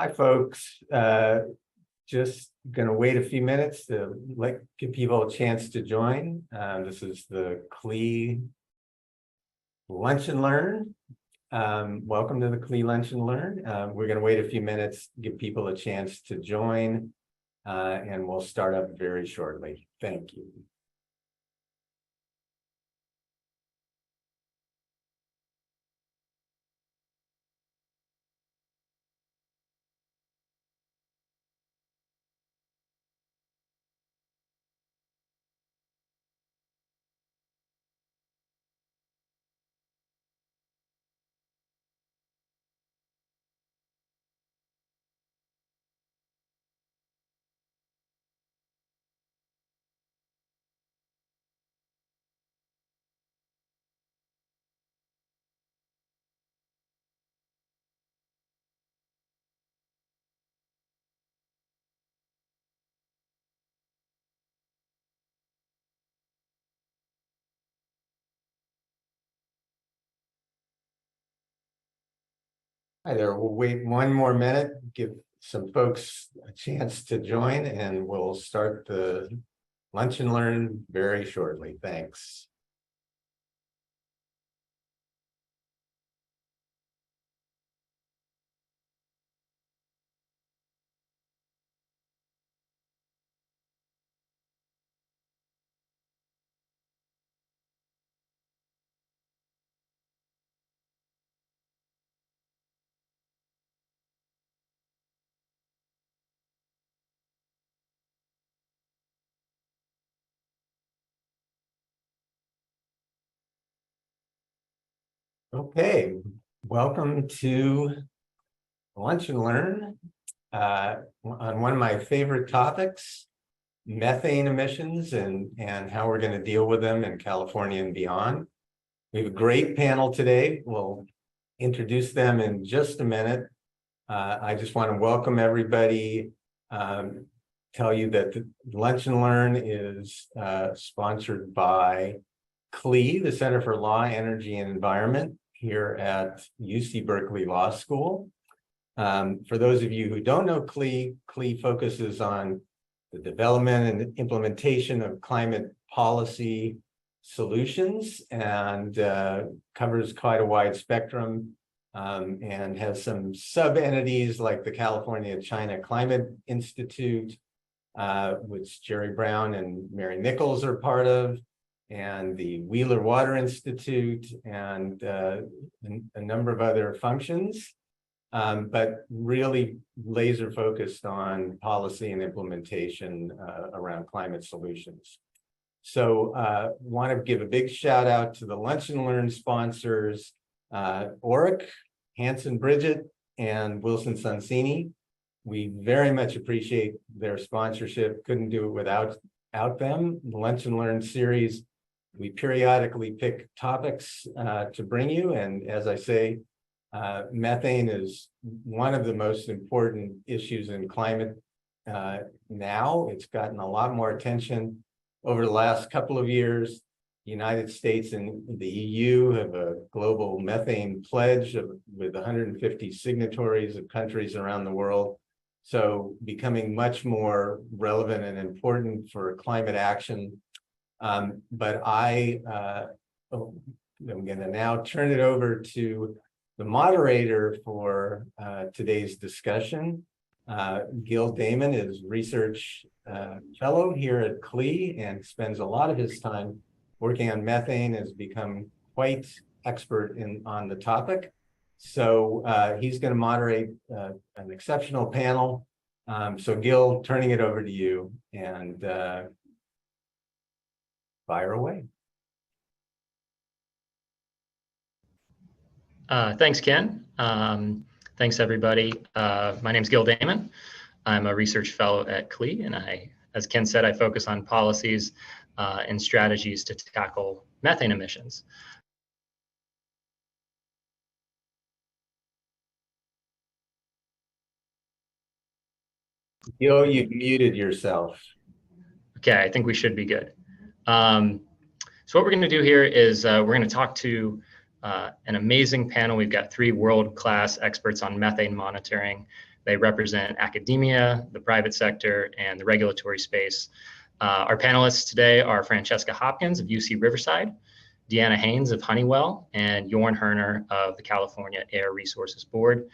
Hi, folks. Just going to wait a few minutes to give people a chance to join. This is the CLE Lunch and Learn. Welcome to the CLE Lunch and Learn. We're going to wait a few minutes, give people a chance to join, and we'll start up very shortly. Thank you. Hi there. We'll wait one more minute, give some folks a chance to join, and we'll start the Lunch and Learn very shortly. Thanks. Okay, welcome to Lunch and Learn on one of my favorite topics, methane emissions and how we're going to deal with them in California and beyond. We have a great panel today. We'll introduce them in just a minute. I just want to welcome everybody, tell you that the Lunch and Learn is sponsored by CLE, the Center for Law, Energy, and Environment here at UC Berkeley Law School. For those of you who don't know CLE, CLE focuses on the development and implementation of climate policy solutions and covers quite a wide spectrum and has some sub-entities like the California-China Climate Institute, which Jerry Brown and Mary Nichols are part of, and the Wheeler Water Institute, and a number of other functions, but really laser focused on policy and implementation around climate solutions. So want to give a big shout out to the Lunch and Learn sponsors, Oric, Hanson Bridget, and Wilson Sonsini. We very much appreciate their sponsorship. Couldn't do it without them. The Lunch and Learn series, we periodically pick topics to bring you. And as I say, methane is one of the most important issues in climate now. It's gotten a lot more attention over the last couple of years. The United States and the EU have a global methane pledge with 150 signatories of countries around the world. So becoming much more relevant and important for climate action. But I'm going to now turn it over to the moderator for today's discussion. Gil Damon is research fellow here at CLE and spends a lot of his time working on methane, has become quite expert on the topic. So he's going to moderate an exceptional panel. So Gil, turning it over to you, and fire away. Thanks, Ken. Thanks, everybody. My name is Gil Damon. I'm a research fellow at CLE, and as Ken said, I focus on policies and strategies to tackle methane emissions. Gil, you've muted yourself. Okay, I think we should be good. So what we're going to do here is we're going to talk to an amazing panel. We've got 3 world-class experts on methane monitoring They represent academia, the private sector, and the regulatory space. Our panelists today are Francesca Hopkins of UC Riverside, Deanna Haines of Honeywell, and Jorn Herner of the California Air Resources Board.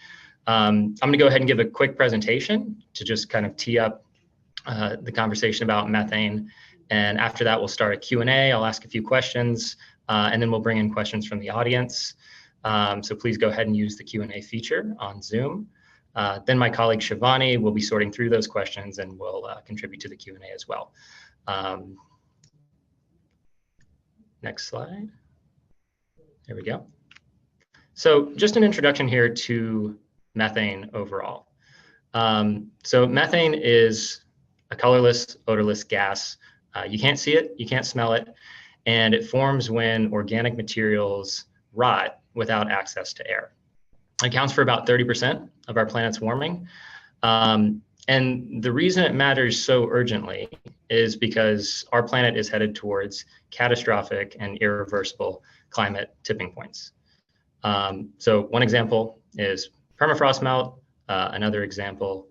I'm going to go ahead and give a quick presentation to just kind of tee up the conversation about methane. And after that, we'll start a Q&A. I'll ask a few questions, and then we'll bring in questions from the audience. So please go ahead and use the Q&A feature on Zoom. Then my colleague Shivani will be sorting through those questions and will contribute to the Q&A as well. Next slide. There we go. So just an introduction here to methane overall. So methane is a colorless, odorless gas. You can't see it, you can't smell it, and it forms when organic materials rot without access to air. It accounts for about 30% of our planet's warming. And the reason it matters so urgently is because our planet is headed towards catastrophic and irreversible climate tipping points. So one example is permafrost melt. Another example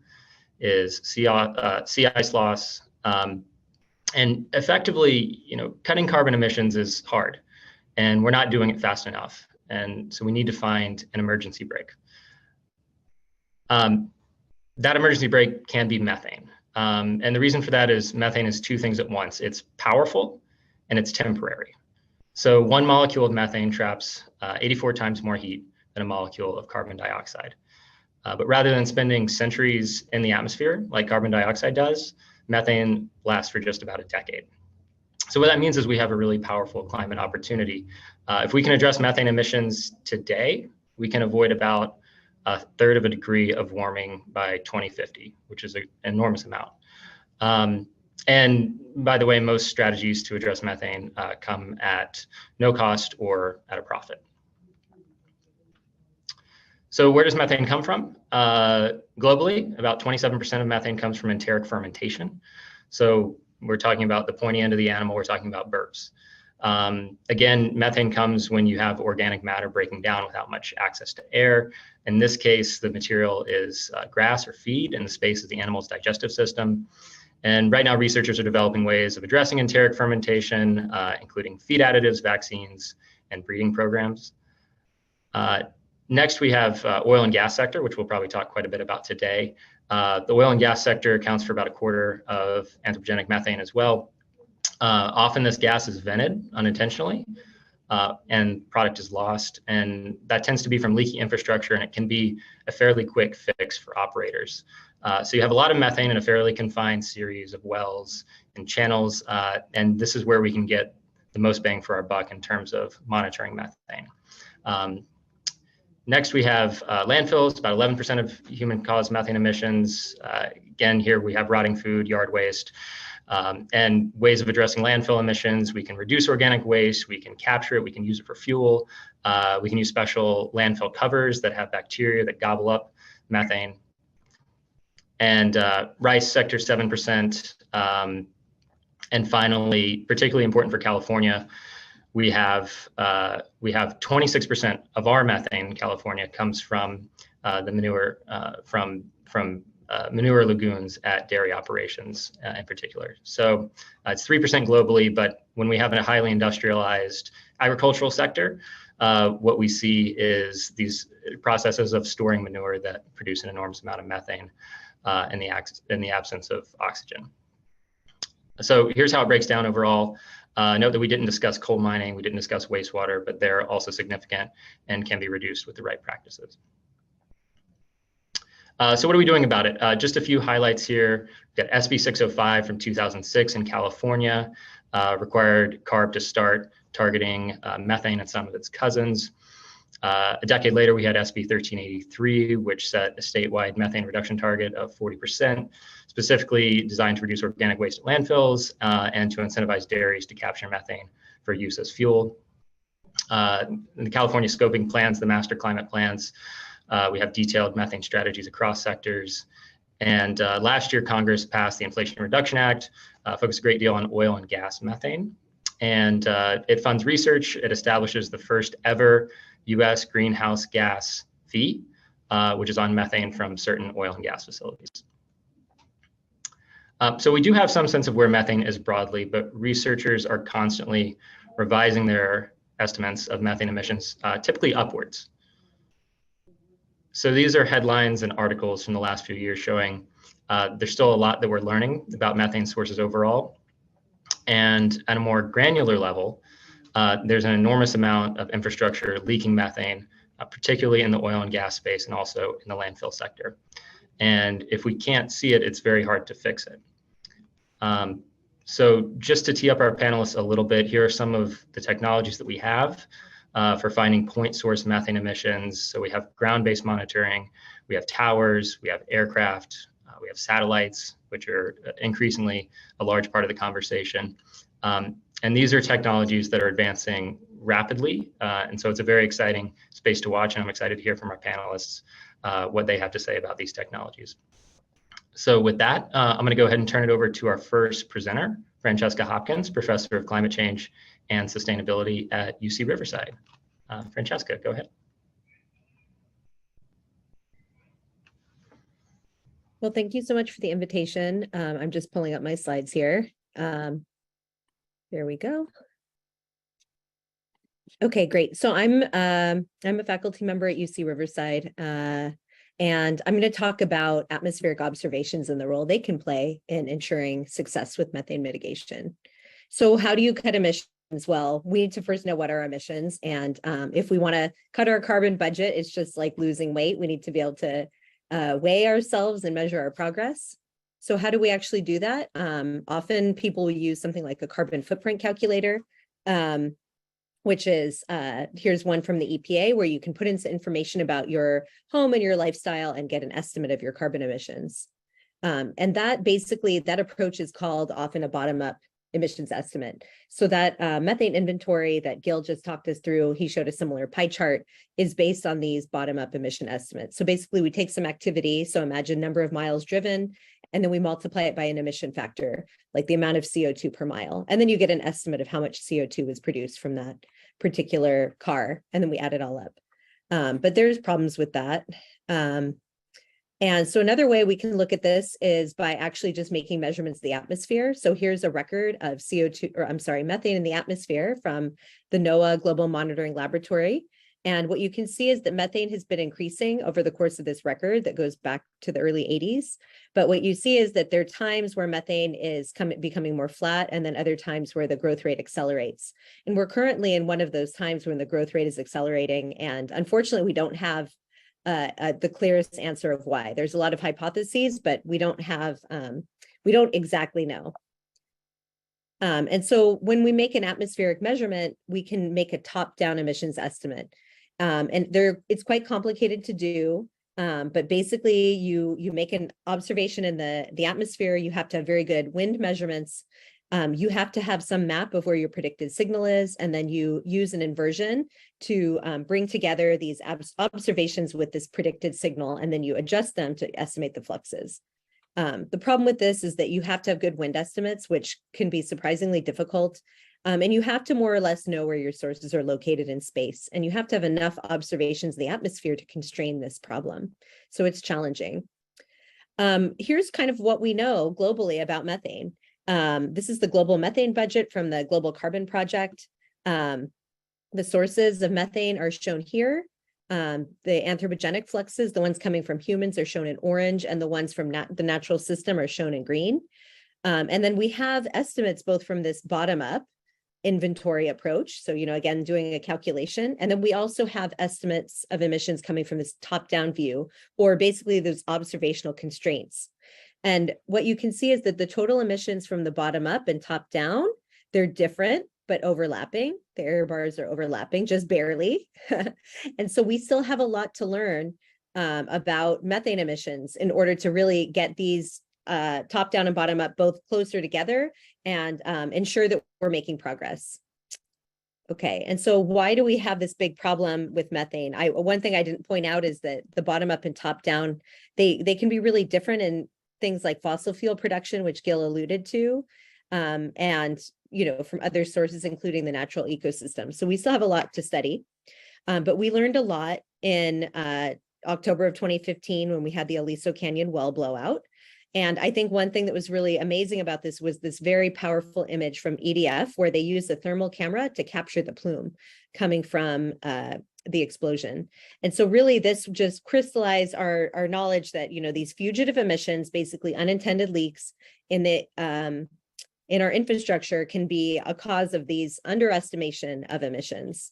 is sea ice loss. And effectively, cutting carbon emissions is hard, and we're not doing it fast enough. And so we need to find an emergency brake. That emergency brake can be methane. And the reason for that is methane is two things at once. It's powerful and it's temporary. So one molecule of methane traps 84 times more heat than a molecule of carbon dioxide. But rather than spending centuries in the atmosphere like carbon dioxide does, methane lasts for just about a decade. So what that means is we have a really powerful climate opportunity. If we can address methane emissions today, we can avoid about 1/3 of a degree of warming by 2050, which is an enormous amount. And by the way, most strategies to address methane come at no cost or at a profit. So where does methane come from? Globally, about 27% of methane comes from enteric fermentation. So we're talking about the pointy end of the animal, we're talking about burps. Again, methane comes when you have organic matter breaking down without much access to air. In this case, the material is grass or feed in the space of the animal's digestive system. And right now, researchers are developing ways of addressing enteric fermentation, including feed additives, vaccines, and breeding programs. Next, we have oil and gas sector, which we'll probably talk quite a bit about today. The oil and gas sector accounts for about 1/4 of anthropogenic methane as well. Often this gas is vented unintentionally and product is lost. And that tends to be from leaky infrastructure, and it can be a fairly quick fix for operators. So you have a lot of methane in a fairly confined series of wells and channels. And this is where we can get the most bang for our buck in terms of monitoring methane. Next, we have landfills, about 11% of human-caused methane emissions. Again, here we have rotting food, yard waste, and ways of addressing landfill emissions. We can reduce organic waste, we can capture it, we can use it for fuel. We can use special landfill covers that have bacteria that gobble up methane. And rice sector, 7%. And finally, particularly important for California, we have 26% of our methane in California comes from the manure manure lagoons at dairy operations in particular. So it's 3% globally, but when we have a highly industrialized agricultural sector, what we see is these processes of storing manure that produce an enormous amount of methane in the absence of oxygen. So here's how it breaks down overall. Note that we didn't discuss coal mining, we didn't discuss wastewater, but they're also significant and can be reduced with the right practices. So what are we doing about it? Just a few highlights here. We've got SB 605 from 2006 in California, required CARB to start targeting methane and some of its cousins. A decade later, we had SB 1383, which set a statewide methane reduction target of 40%, specifically designed to reduce organic waste at landfills and to incentivize dairies to capture methane for use as fuel. In the California scoping plans, the master climate plans, we have detailed methane strategies across sectors. And last year, Congress passed the Inflation Reduction Act, focused a great deal on oil and gas methane. And it funds research. It establishes the first ever U.S. greenhouse gas fee which is on methane from certain oil and gas facilities. So we do have some sense of where methane is broadly, but researchers are constantly revising their estimates of methane emissions, typically upwards. So these are headlines and articles from the last few years showing there's still a lot that we're learning about methane sources overall. And at a more granular level, there's an enormous amount of infrastructure leaking methane, particularly in the oil and gas space and also in the landfill sector. And if we can't see it, it's very hard to fix it. So just to tee up our panelists a little bit, here are some of the technologies that we have for finding point source methane emissions. So we have ground-based monitoring, we have towers, we have aircraft, we have satellites, which are increasingly a large part of the conversation. And these are technologies that are advancing rapidly. And so it's a very exciting space to watch, and I'm excited to hear from our panelists what they have to say about these technologies. So with that, I'm going to go ahead and turn it over to our first presenter, Francesca Hopkins, Professor of Climate Change and Sustainability at UC Riverside. Francesca, go ahead. Well, thank you so much for the invitation. I'm just pulling up my slides here. There we go. Okay, great. So I'm a faculty member at UC Riverside, and I'm going to talk about atmospheric observations and the role they can play in ensuring success with methane mitigation. So how do you cut emissions? Well, we need to first know what are our emissions. And if we want to cut our carbon budget, it's just like losing weight. We need to be able to weigh ourselves and measure our progress. So how do we actually do that? Often people will use something like a carbon footprint calculator, which is, here's one from the EPA where you can put in some information about your home and your lifestyle and get an estimate of your carbon emissions. And that basically, that approach is called often a bottom-up emissions estimate. So that methane inventory that Gil just talked us through, he showed a similar pie chart, is based on these bottom-up emission estimates. So basically we take some activity, so imagine number of miles driven, and then we multiply it by an emission factor, like the amount of CO2 per mile. And then you get an estimate of how much CO2 is produced from that particular car, and then we add it all up. But there's problems with that. And so another way we can look at this is by actually just making measurements of the atmosphere. So here's a record of methane in the atmosphere from the NOAA Global Monitoring Laboratory. And what you can see is that methane has been increasing over the course of this record that goes back to the early 80s. But what you see is that there are times where methane is becoming more flat, and then other times where the growth rate accelerates. And we're currently in one of those times when the growth rate is accelerating. And unfortunately, we don't have the clearest answer of why. There's a lot of hypotheses, but we don't exactly know. And so when we make an atmospheric measurement, we can make a top-down emissions estimate. And it's quite complicated to do, but basically you make an observation in the atmosphere. You have to have very good wind measurements. You have to have some map of where your predicted signal is, and then you use an inversion to bring together these observations with this predicted signal, and then you adjust them to estimate the fluxes. The problem with this is that you have to have good wind estimates, which can be surprisingly difficult. And you have to more or less know where your sources are located in space, and you have to have enough observations of the atmosphere to constrain this problem. So it's challenging. Here's kind of what we know globally about methane. This is the global methane budget from the Global Carbon Project. The sources of methane are shown here. The anthropogenic fluxes, the ones coming from humans, are shown in orange, and the ones from the natural system are shown in green. And then we have estimates both from this bottom-up inventory approach. So, again, doing a calculation. And then we also have estimates of emissions coming from this top-down view, or basically those observational constraints. And what you can see is that the total emissions from the bottom up and top down, they're different, but overlapping. The error bars are overlapping just barely. And so we still have a lot to learn about methane emissions in order to really get these top down and bottom up both closer together and ensure that we're making progress. Okay, and so why do we have this big problem with methane? One thing I didn't point out is that the bottom up and top down, they can be really different in things like fossil fuel production, which Gil alluded to, and from other sources, including the natural ecosystem. So we still have a lot to study, but we learned a lot in October of 2015 when we had the Aliso Canyon well blowout. And I think one thing that was really amazing about this was this very powerful image from EDF, where they used a thermal camera to capture the plume coming from the explosion. And so really this just crystallized our knowledge that, you know, these fugitive emissions, basically unintended leaks in our infrastructure, can be a cause of these underestimation of emissions.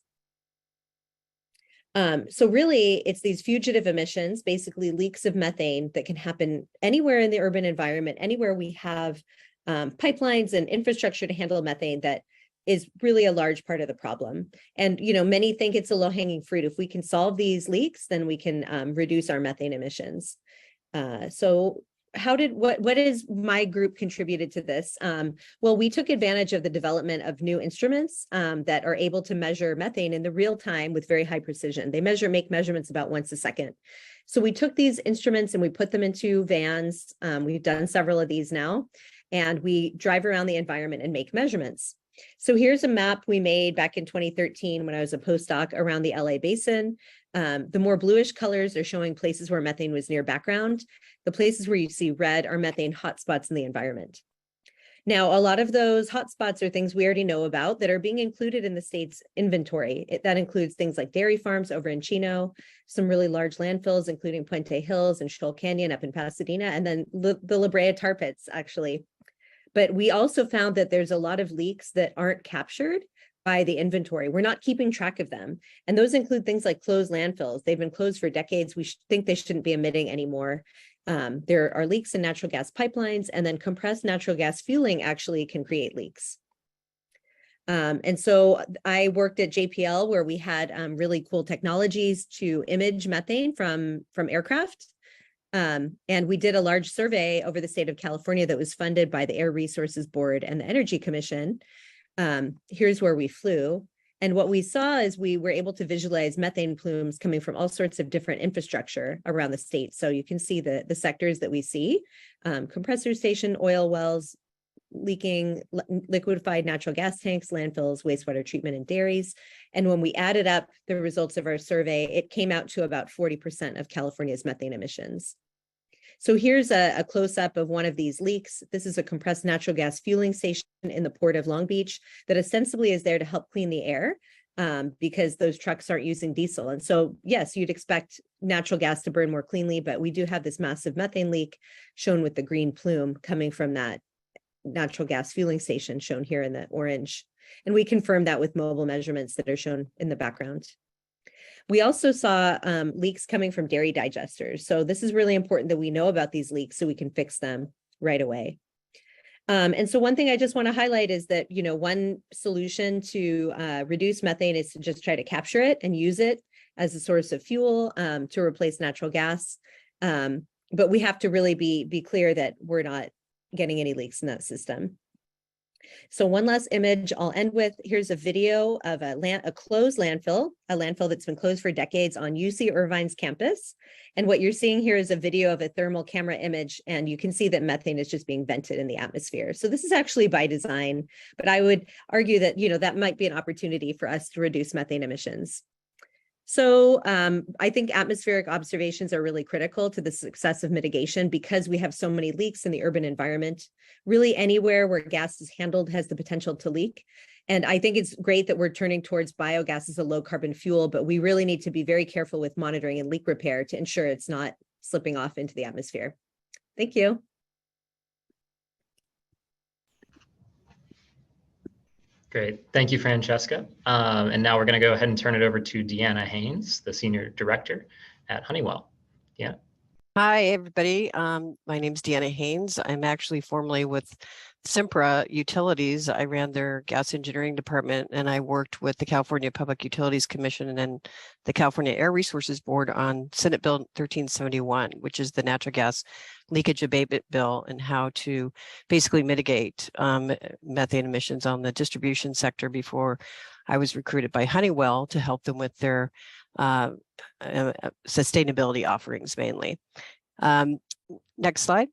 So really, it's these fugitive emissions, basically leaks of methane, that can happen anywhere in the urban environment, anywhere we have pipelines and infrastructure to handle methane, that is really a large part of the problem. And, you know, many think it's a low-hanging fruit. If we can solve these leaks, then we can reduce our methane emissions. So what is my group contributed to this? Well, we took advantage of the development of new instruments that are able to measure methane in the real time with very high precision. They make measurements about once a second. So we took these instruments and we put them into vans. We've done several of these now, and we drive around the environment and make measurements. So here's a map we made back in 2013 when I was a postdoc around the LA basin. The more bluish colors are showing places where methane was near background. The places where you see red are methane hotspots in the environment. Now, a lot of those hotspots are things we already know about that are being included in the state's inventory. That includes things like dairy farms over in Chino, some really large landfills, including Puente Hills and Shoal Canyon up in Pasadena, and then the La Brea tar pits, actually. But we also found that there's a lot of leaks that aren't captured by the inventory. We're not keeping track of them. And those include things like closed landfills. They've been closed for decades. We think they shouldn't be emitting anymore. There are leaks in natural gas pipelines, and then compressed natural gas fueling actually can create leaks. And so I worked at JPL, where we had really cool technologies to image methane from aircraft. And we did a large survey over the state of California that was funded by the Air Resources Board and the Energy Commission. Here's where we flew. And what we saw is we were able to visualize methane plumes coming from all sorts of different infrastructure around the state. So you can see the sectors that we see: compressor station, oil wells, leaking liquefied natural gas tanks, landfills, wastewater treatment, and dairies. And when we added up the results of our survey, it came out to about 40% of California's methane emissions. So here's a close-up of one of these leaks. This is a compressed natural gas fueling station in the port of Long Beach that ostensibly is there to help clean the air because those trucks aren't using diesel. And so, yes, you'd expect natural gas to burn more cleanly, but we do have this massive methane leak shown with the green plume coming from that natural gas fueling station shown here in the orange. And we confirmed that with mobile measurements that are shown in the background. We also saw leaks coming from dairy digesters. So this is really important that we know about these leaks so we can fix them right away. And so one thing I just want to highlight is that, you know, one solution to reduce methane is to just try to capture it and use it as a source of fuel to replace natural gas. But we have to really be clear that we're not getting any leaks in that system. So one last image I'll end with. Here's a video of a closed landfill, a landfill that's been closed for decades on UC Irvine's campus. And what you're seeing here is a video of a thermal camera image, and you can see that methane is just being vented in the atmosphere. So this is actually by design, but I would argue that, you know, that might be an opportunity for us to reduce methane emissions. So I think atmospheric observations are really critical to the success of mitigation because we have so many leaks in the urban environment. Really anywhere where gas is handled has the potential to leak. And I think it's great that we're turning towards biogas as a low carbon fuel, but we really need to be very careful with monitoring and leak repair to ensure it's not slipping off into the atmosphere. Thank you. Great. Thank you, Francesca. And now we're going to go ahead and turn it over to Deanna Haines, the Senior Director at Honeywell. Deanna. Hi, everybody. My name is Deanna Haines. I'm actually formerly with Sempra Utilities. I ran their gas engineering department, and I worked with the California Public Utilities Commission and the California Air Resources Board on Senate Bill 1371, which is the natural gas leakage abatement bill, and how to basically mitigate methane emissions on the distribution sector before I was recruited by Honeywell to help them with their sustainability offerings mainly. Next slide.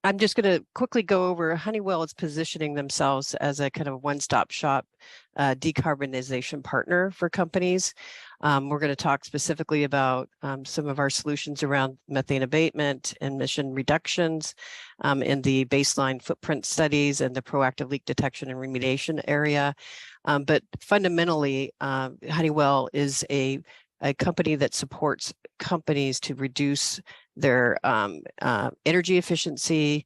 I'm just going to quickly go over Honeywell is positioning themselves as a kind of one-stop shop decarbonization partner for companies. We're going to talk specifically about some of our solutions around methane abatement, emission reductions in the baseline footprint studies and the proactive leak detection and remediation area. But fundamentally, Honeywell is a company that supports companies to reduce their energy efficiency,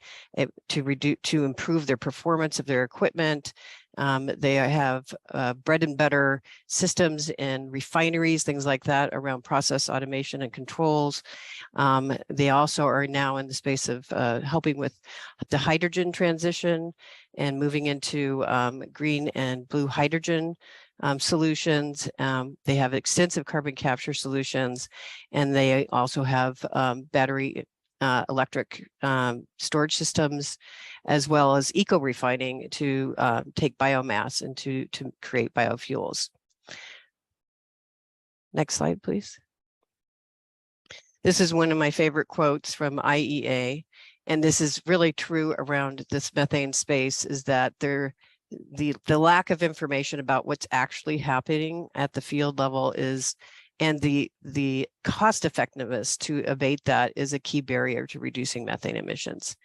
to improve their performance of their equipment. They have bread and butter systems in refineries, things like that, around process automation and controls. They also are now in the space of helping with the hydrogen transition and moving into green and blue hydrogen solutions. They have extensive carbon capture solutions, and they also have battery electric storage systems, as well as eco-refining to take biomass and to create biofuels. Next slide, please. This is one of my favorite quotes from IEA, and this is really true around this methane space, is that the lack of information about what's actually happening at the field level is, and the cost effectiveness to abate that is a key barrier to reducing methane emissions.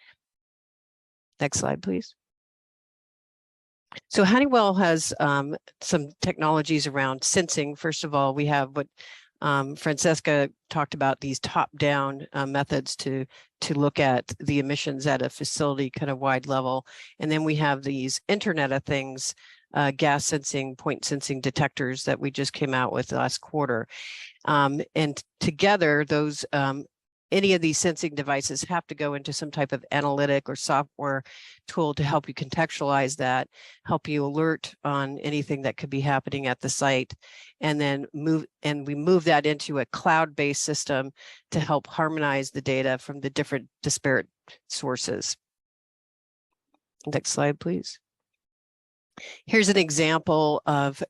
Next slide, please. So Honeywell has some technologies around sensing. First of all, we have what Francesca talked about, these top-down methods to look at the emissions at a facility kind of wide level. And then we have these Internet of Things gas sensing, point sensing detectors that we just came out with last quarter. And together, those any of these sensing devices have to go into some type of analytic or software tool to help you contextualize that, help you alert on anything that could be happening at the site, and then we move that into a cloud-based system to help harmonize the data from the different disparate sources. Next slide, please. Here's an example of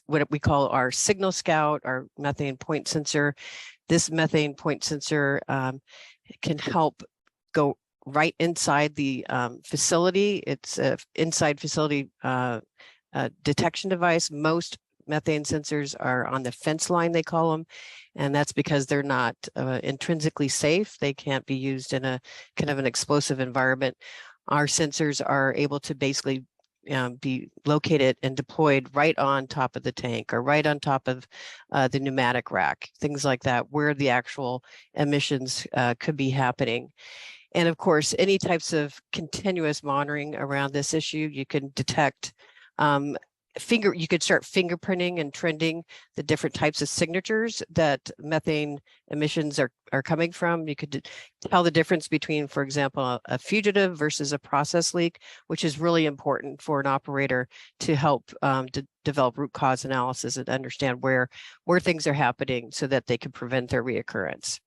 what we call our Signal Scout, our methane point sensor. This methane point sensor can help go right inside the facility. It's an inside facility detection device. Most methane sensors are on the fence line, they call them, and that's because they're not intrinsically safe. They can't be used in a kind of an explosive environment. Our sensors are able to basically be located and deployed right on top of the tank or right on top of the pneumatic rack, things like that, where the actual emissions could be happening. And of course, any types of continuous monitoring around this issue, you can detect you could start fingerprinting and trending the different types of signatures that methane emissions are coming from. You could tell the difference between, for example, a fugitive versus a process leak, which is really important for an operator to help to develop root cause analysis and understand where things are happening so that they can prevent their reoccurrence.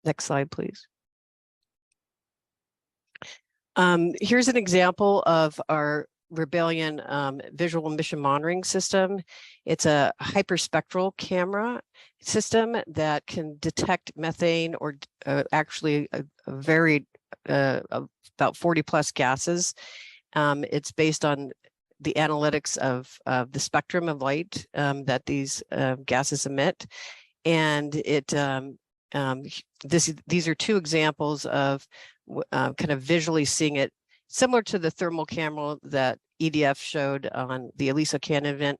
Next slide, please. Here's an example of our Rebellion visual emission monitoring system. It's a hyperspectral camera system that can detect methane or actually a varied about 40 plus gases. It's based on the analytics of the spectrum of light that these gases emit. And these are two examples of kind of visually seeing it, similar to the thermal camera that EDF showed on the ELISA CAN event,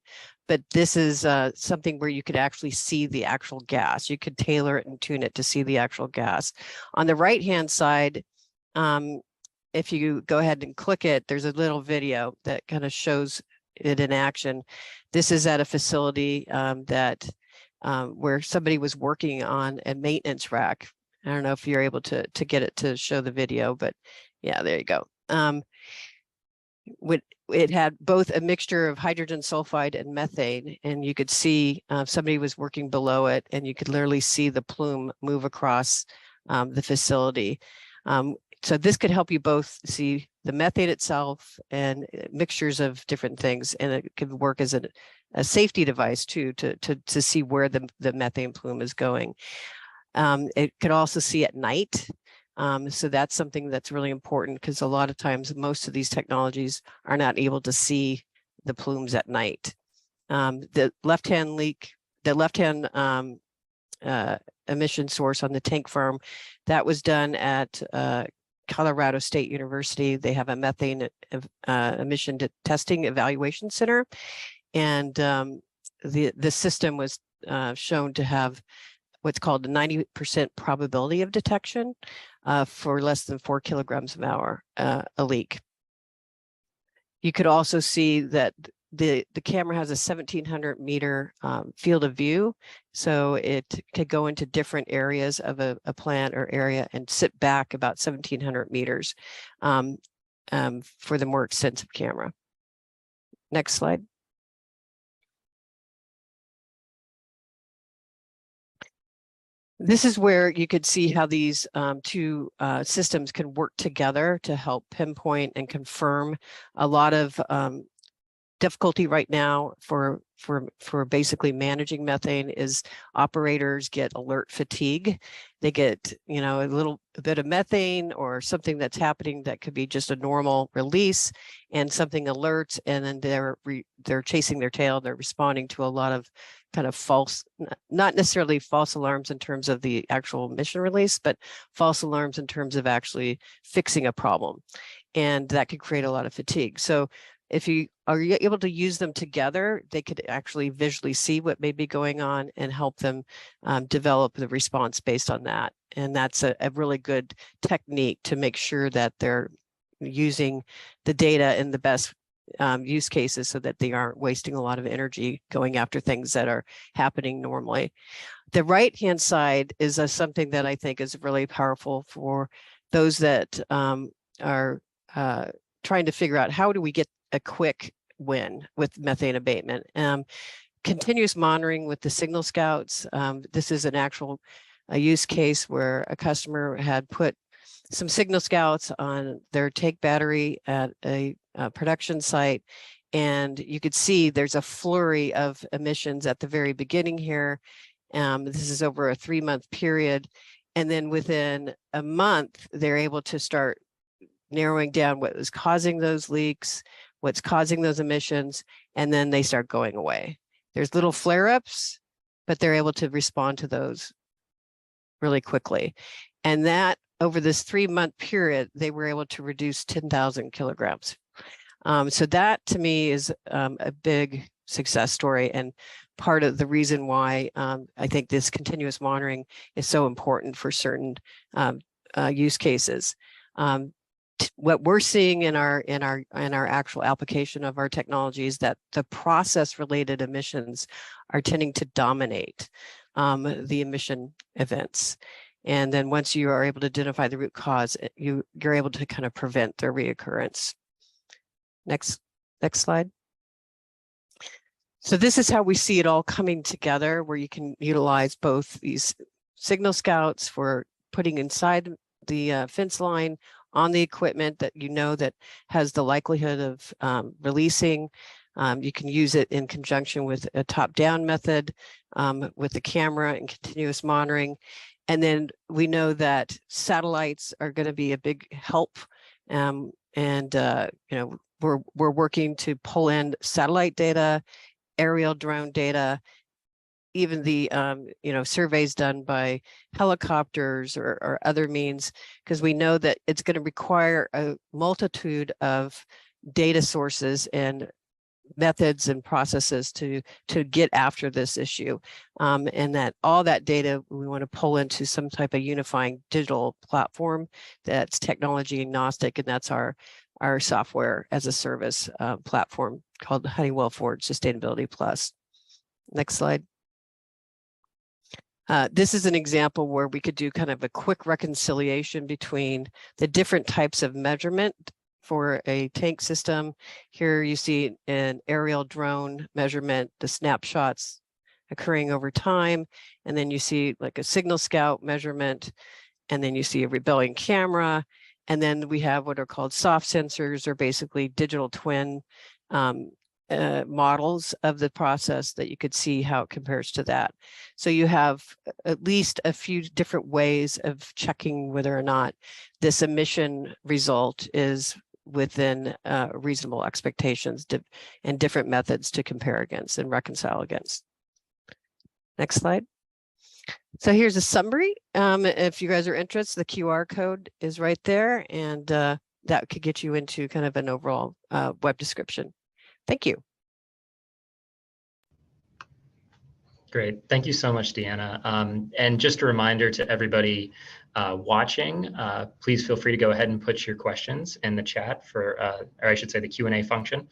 but this is something where you could actually see the actual gas. You could tailor it and tune it to see the actual gas. On the right-hand side, if you go ahead and click it, there's a little video that kind of shows it in action. This is at a facility where somebody was working on a maintenance rack. I don't know if you're able to get it to show the video, but yeah, there you go. It had both a mixture of hydrogen sulfide and methane, and you could see somebody was working below it, and you could literally see the plume move across the facility. So this could help you both see the methane itself and mixtures of different things, and it could work as a safety device too to see where the methane plume is going. It could also see at night. So that's something that's really important, because a lot of times most of these technologies are not able to see the plumes at night. The left-hand emission source on the tank farm, that was done at Colorado State University. They have a methane emission testing evaluation center, and the system was shown to have what's called a 90% probability of detection for less than 4 kilograms of hour a leak. You could also see that the camera has a 1,700 meter field of view, so it could go into different areas of a plant or area and sit back about 1,700 meters for the more extensive camera. Next slide. This is where you could see how these two systems can work together to help pinpoint and confirm. A lot of difficulty right now for basically managing methane is operators get alert fatigue. They get, you know, a bit of methane or something that's happening that could be just a normal release, and something alerts, and then they're chasing their tail. They're responding to a lot of kind of false, not necessarily false alarms in terms of the actual emission release, but false alarms in terms of actually fixing a problem, and that could create a lot of fatigue. So if you are able to use them together, they could actually visually see what may be going on and help them develop the response based on that. And that's a really good technique to make sure that they're using the data in the best use cases, so that they aren't wasting a lot of energy going after things that are happening normally. The right-hand side is something that I think is really powerful for those that are trying to figure out, how do we get a quick win with methane abatement? Continuous monitoring with the signal scouts. This is an actual use case where a customer had put some signal scouts on their tank battery at a production site, and you could see there's a flurry of emissions at the very beginning here. This is over a 3-month period, and then within a month they're able to start narrowing down what was causing those leaks, what's causing those emissions, and then they start going away. There's little flare-ups, but they're able to respond to those really quickly. And that over this 3-month period, they were able to reduce 10,000 kilograms. So that to me is a big success story, and part of the reason why I think this continuous monitoring is so important for certain use cases. What we're seeing in our actual application of our technology is that the process related emissions are tending to dominate the emission events. And then once you are able to identify the root cause, you're able to kind of prevent their reoccurrence. Next slide. So this is how we see it all coming together, where you can utilize both these signal scouts for putting inside the fence line on the equipment that you know that has the likelihood of releasing. You can use it in conjunction with a top-down method with the camera and continuous monitoring. And then we know that satellites are going to be a big help. You know, we're working to pull in satellite data, aerial drone data, even the you know, surveys done by helicopters or other means, because we know that it's going to require a multitude of data sources and methods and processes to get after this issue, and that all that data we want to pull into some type of unifying digital platform that's technology agnostic, and that's our software as a service platform called Honeywell Forward Sustainability Plus. Next slide. This is an example where we could do kind of a quick reconciliation between the different types of measurement for a tank system. Here you see an aerial drone measurement, the snapshots occurring over time, and then you see like a signal scout measurement, and then you see a rebelling camera, and then we have what are called soft sensors, or basically digital twin models of the process that you could see how it compares to that. So you have at least a few different ways of checking whether or not this emission result is within reasonable expectations and different methods to compare against and reconcile against. Next slide. So here's a summary. If you guys are interested, the QR code is right there, and that could get you into kind of an overall web description. Thank you. Great. Thank you so much, Deanna. And just a reminder to everybody watching, please feel free to go ahead and put your questions in the chat for, or I should say the Q&A function,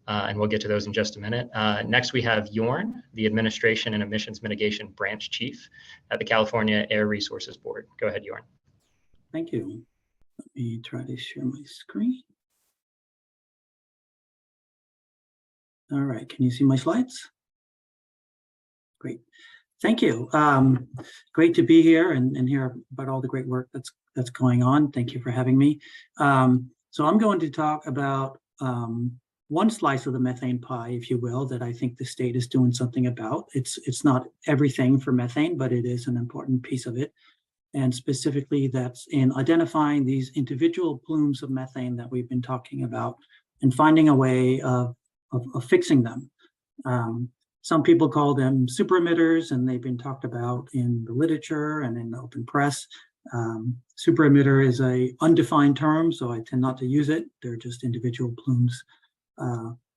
and we'll get to those in just a minute. Next, we have Jorn, the Administration and Emissions Mitigation Branch Chief at the California Air Resources Board. Go ahead, Jorn. Thank you. Let me try to share my screen. All right, can you see my slides? Great, thank you. Great to be here and hear about all the great work that's going on. Thank you for having me. So I'm going to talk about one slice of the methane pie, if you will, that I think the state is doing something about. It's not everything for methane, but it is an important piece of it. And specifically, that's in identifying these individual plumes of methane that we've been talking about and finding a way of fixing them. Some people call them super emitters, and they've been talked about in the literature and in the open press. Super emitter is an undefined term, so I tend not to use it. They're just individual plumes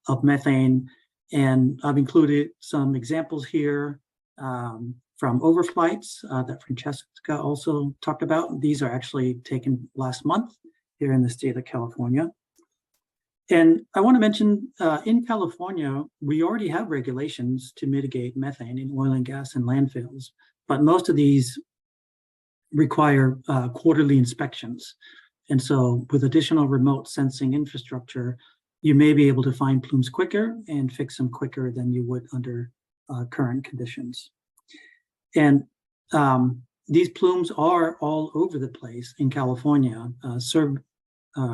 of methane. And I've included some examples here from overflights that Francesca also talked about. These are actually taken last month here in the state of California. And I want to mention in California, we already have regulations to mitigate methane in oil and gas and landfills, but most of these require quarterly inspections. And so with additional remote sensing infrastructure, you may be able to find plumes quicker and fix them quicker than you would under current conditions. And these plumes are all over the place in California.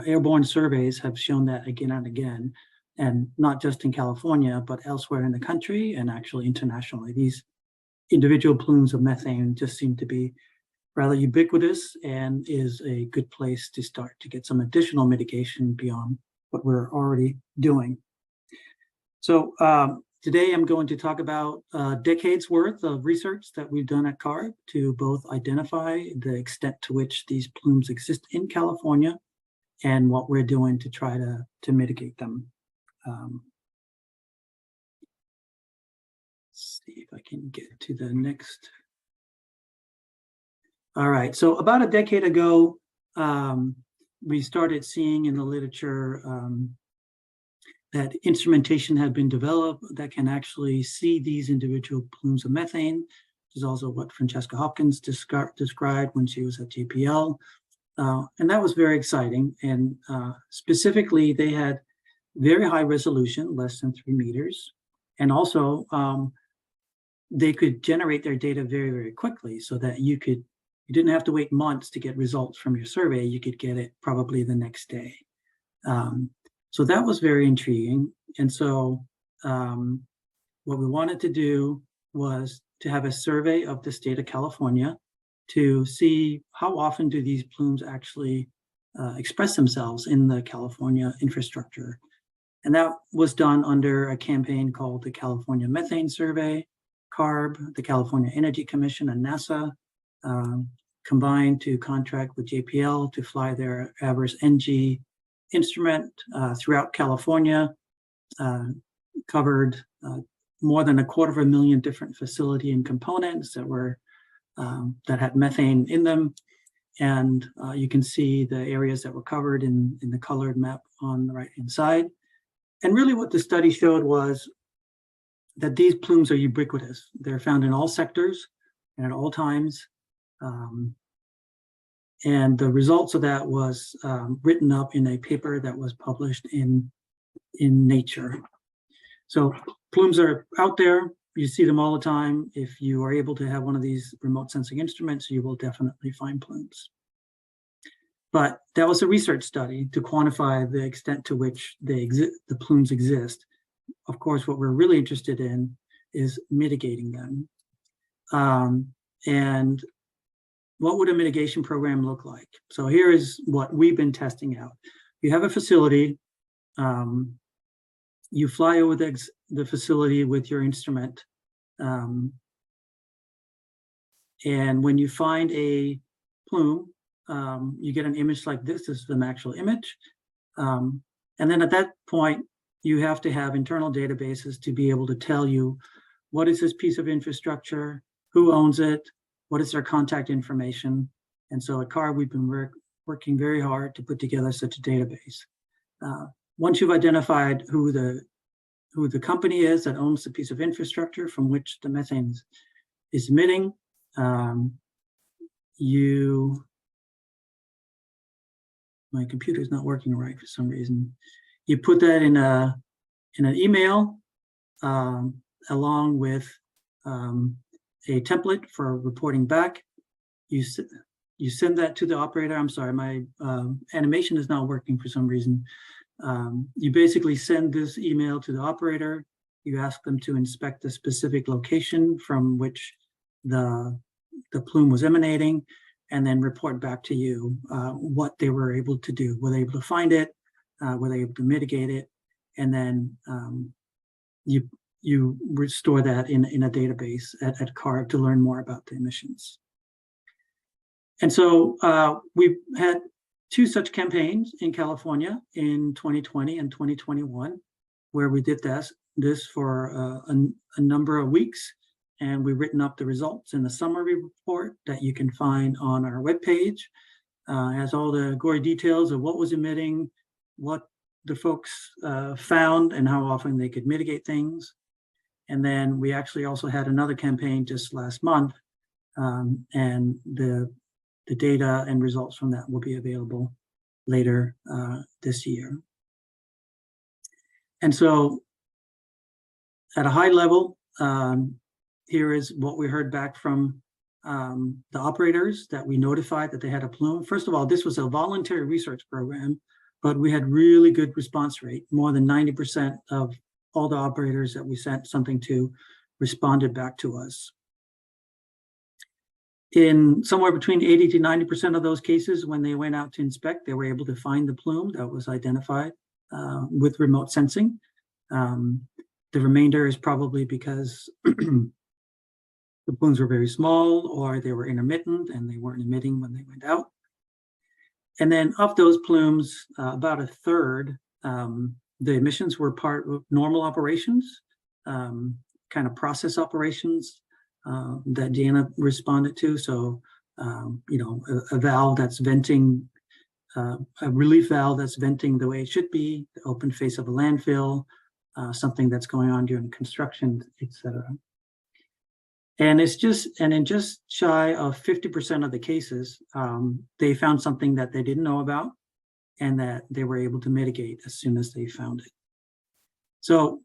Airborne surveys have shown that again and again, and not just in California, but elsewhere in the country and actually internationally. These individual plumes of methane just seem to be rather ubiquitous and is a good place to start to get some additional mitigation beyond what we're already doing. So today I'm going to talk about decades worth of research that we've done at CARB to both identify the extent to which these plumes exist in California and what we're doing to try to mitigate them. Let's see if I can get to the next. All right, so about a decade ago, we started seeing in the literature that instrumentation had been developed that can actually see these individual plumes of methane, which is also what Francesca Hopkins described when she was at JPL. And that was very exciting. And specifically, they had very high resolution, less than 3 meters. And also, they could generate their data very, very quickly so that you didn't have to wait months to get results from your survey. You could get it probably the next day. So that was very intriguing. And so what we wanted to do was to have a survey of the state of California to see how often do these plumes actually express themselves in the California infrastructure. And that was done under a campaign called the California Methane Survey. CARB, the California Energy Commission, and NASA combined to contract with JPL to fly their AVERS NG instrument throughout California, covered more than 250,000 different facility and components that were that had methane in them. And you can see the areas that were covered in the colored map on the right-hand side. And really what the study showed was that these plumes are ubiquitous. They're found in all sectors and at all times. And the results of that was written up in a paper that was published in Nature. So plumes are out there. You see them all the time. If you are able to have one of these remote sensing instruments, you will definitely find plumes. But that was a research study to quantify the extent to which the plumes exist. of course, what we're really interested in is mitigating them. And what would a mitigation program look like? So here is what we've been testing out. You have a facility, you fly over the facility with your instrument, and when you find a plume, you get an image like this. This is an actual image. And then at that point, you have to have internal databases to be able to tell you what is this piece of infrastructure, who owns it, what is their contact information. And so at CAR, we've been working very hard to put together such a database. Once you've identified who the company is that owns the piece of infrastructure from which the methane is emitting, my computer's not working right for some reason. You put that in an email along with a template for reporting back. You send that to the operator. I'm sorry, my animation is not working for some reason. You basically send this email to the operator. You ask them to inspect the specific location from which the plume was emanating, and then report back to you what they were able to do. Were they able to find it? Were they able to mitigate it? And then you restore that in a database at CAR to learn more about the emissions. And so we've had 2 such campaigns in California in 2020 and 2021, where we did this for a number of weeks. And we've written up the results in the summary report that you can find on our webpage. Has all the gory details of what was emitting, what the folks found, and how often they could mitigate things. And then we actually also had another campaign just last month, and the data and results from that will be available later this year. And so at a high level, here is what we heard back from the operators that we notified that they had a plume. First of all, this was a voluntary research program, but we had really good response rate. More than 90% of all the operators that we sent something to responded back to us. In somewhere between 80 to 90% of those cases, when they went out to inspect, they were able to find the plume that was identified with remote sensing. The remainder is probably because the plumes were very small, or they were intermittent and they weren't emitting when they went out. And then of those plumes, about a third, the emissions were part of normal operations, kind of process operations that Deanna responded to. So, a valve that's venting, a relief valve that's venting the way it should be, the open face of a landfill, something that's going on during construction, etc. And in just shy of 50% of the cases, they found something that they didn't know about and that they were able to mitigate as soon as they found it. So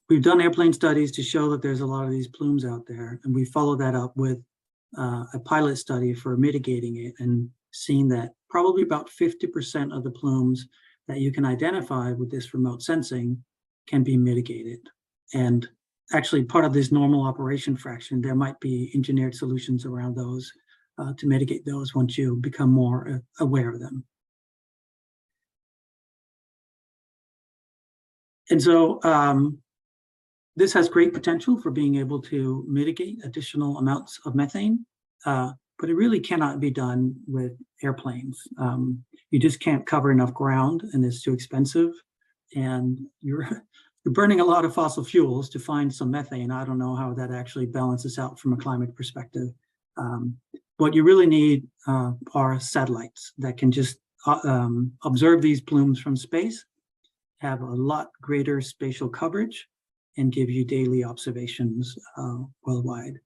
we've done airplane studies to show that there's a lot of these plumes out there, and we follow that up with a pilot study for mitigating it and seeing that probably about 50% of the plumes that you can identify with this remote sensing can be mitigated. And actually, part of this normal operation fraction, there might be engineered solutions around those to mitigate those once you become more aware of them. And so this has great potential for being able to mitigate additional amounts of methane, but it really cannot be done with airplanes. You just can't cover enough ground, and it's too expensive. And you're burning a lot of fossil fuels to find some methane. I don't know how that actually balances out from a climate perspective. What you really need are satellites that can just observe these plumes from space, have a lot greater spatial coverage, and give you daily observations worldwide.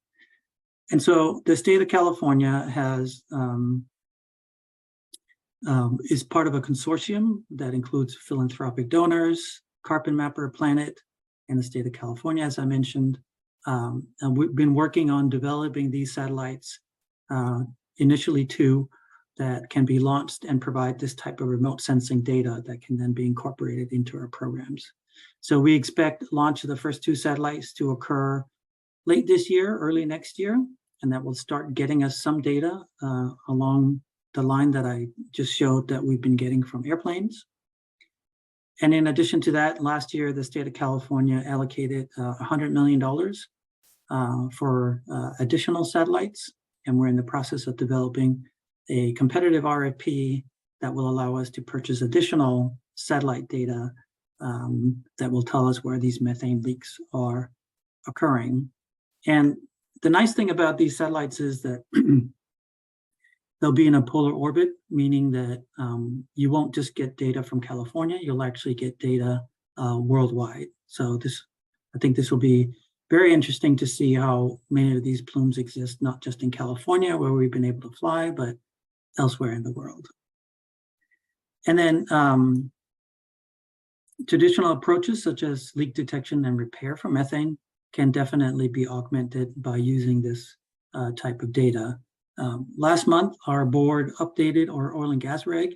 And so the state of California has is part of a consortium that includes philanthropic donors, Carbon Mapper Planet, and the state of California, as I mentioned. And we've been working on developing these satellites, initially 2 that can be launched and provide this type of remote sensing data that can then be incorporated into our programs. So we expect launch of the first 2 satellites to occur late this year, early next year, and that will start getting us some data along the line that I just showed that we've been getting from airplanes. And in addition to that, last year, the state of California allocated $100 million for additional satellites. And we're in the process of developing a competitive RFP that will allow us to purchase additional satellite data that will tell us where these methane leaks are occurring. And the nice thing about these satellites is that they'll be in a polar orbit, meaning that you won't just get data from California, you'll actually get data worldwide. So I think this will be very interesting to see how many of these plumes exist, not just in California where we've been able to fly, but elsewhere in the world. And then traditional approaches such as leak detection and repair for methane can definitely be augmented by using this type of data. Last month, our board updated our oil and gas reg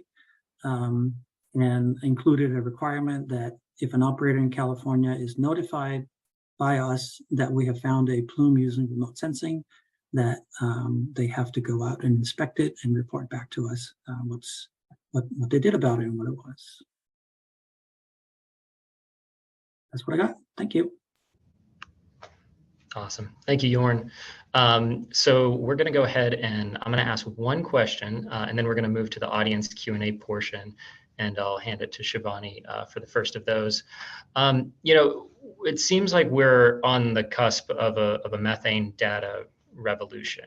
and included a requirement that if an operator in California is notified by us that we have found a plume using remote sensing, that they have to go out and inspect it and report back to us what they did about it and what it was. That's what I got. Thank you. Awesome. Thank you, Jorn. So we're going to go ahead and I'm going to ask one question and then we're going to move to the audience Q&A portion, and I'll hand it to Shivani for the first of those. You know, it seems like we're on the cusp of a methane data revolution.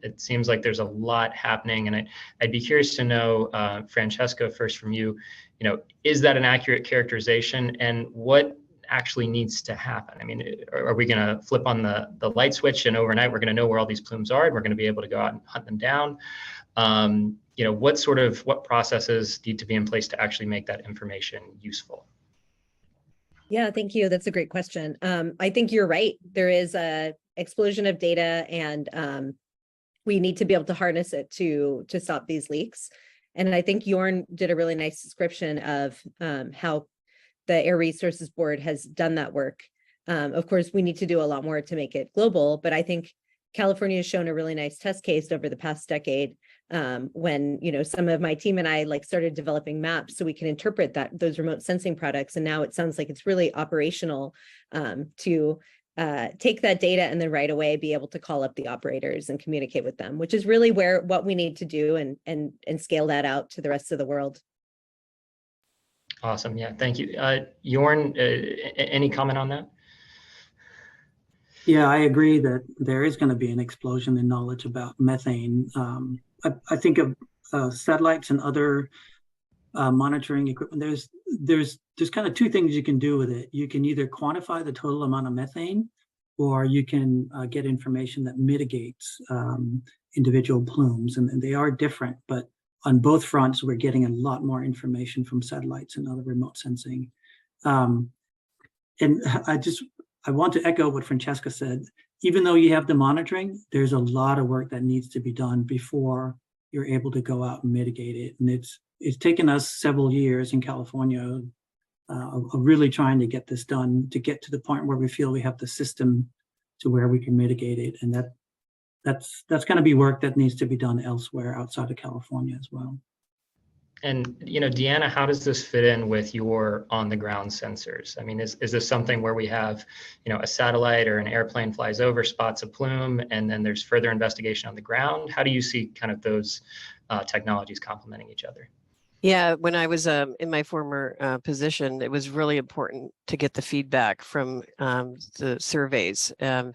It seems like there's a lot happening, and I'd be curious to know, Francesca, first from you, you know, is that an accurate characterization, and what actually needs to happen? I mean, are we going to flip on the light switch and overnight we're going to know where all these plumes are and we're going to be able to go out and hunt them down? You know, what processes need to be in place to actually make that information useful? Yeah, thank you. That's a great question. I think you're right. There is a explosion of data, and we need to be able to harness it to stop these leaks. And I think Jorn did a really nice description of how the Air Resources Board has done that work. Of course, we need to do a lot more to make it global, but I think California has shown a really nice test case over the past decade when, you know, some of my team and I started developing maps so we can interpret those remote sensing products. And now it sounds like it's really operational to take that data and then right away be able to call up the operators and communicate with them, which is really what we need to do and scale that out to the rest of the world. Awesome. Yeah, thank you. Jorn, any comment on that? Yeah, I agree that there is going to be an explosion in knowledge about methane. I think of satellites and other monitoring equipment. There's kind of 2 things you can do with it. You can either quantify the total amount of methane, or you can get information that mitigates individual plumes, and they are different, but on both fronts, we're getting a lot more information from satellites and other remote sensing. And I want to echo what Francesca said. Even though you have the monitoring, there's a lot of work that needs to be done before you're able to go out and mitigate it. And it's taken us several years in California of really trying to get this done, to get to the point where we feel we have the system to where we can mitigate it. And that's going to be work that needs to be done elsewhere outside of California as well. And, you know, Deanna, how does this fit in with your on-the-ground sensors? I mean, is this something where we have, you know, a satellite or an airplane flies over, spots a plume, and then there's further investigation on the ground? How do you see kind of those technologies complementing each other? Yeah, when I was in my former position, it was really important to get the feedback from the surveys, and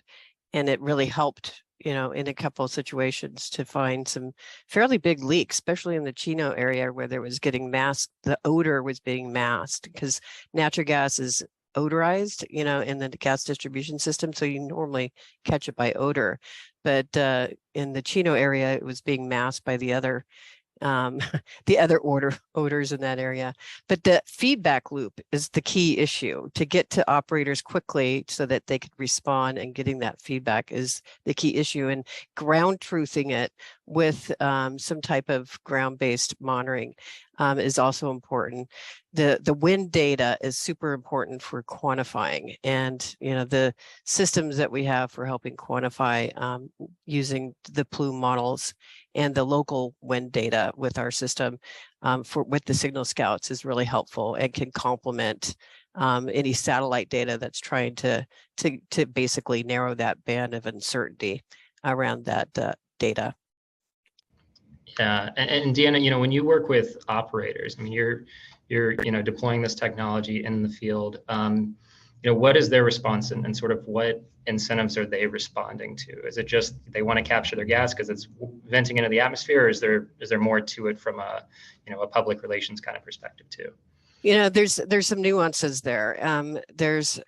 it really helped, you know, in a couple of situations to find some fairly big leaks, especially in the Chino area where there was getting masked. The odor was being masked because natural gas is odorized, you know, in the gas distribution system. So you normally catch it by odor. But in the Chino area, it was being masked by the other the other odors in that area. But the feedback loop is the key issue. To get to operators quickly so that they could respond, and getting that feedback is the key issue. And ground truthing it with some type of ground-based monitoring is also important. The wind data is super important for quantifying, and the systems that we have for helping quantify using the plume models and the local wind data with our system with the signal scouts is really helpful and can complement any satellite data that's trying to basically narrow that band of uncertainty around that data. Yeah, and Deanna, when you work with operators, I mean, you're deploying this technology in the field. What is their response, and sort of what incentives are they responding to? Is it just they want to capture their gas because it's venting into the atmosphere, or is there more to it from a public relations kind of perspective too? There's some nuances there. There's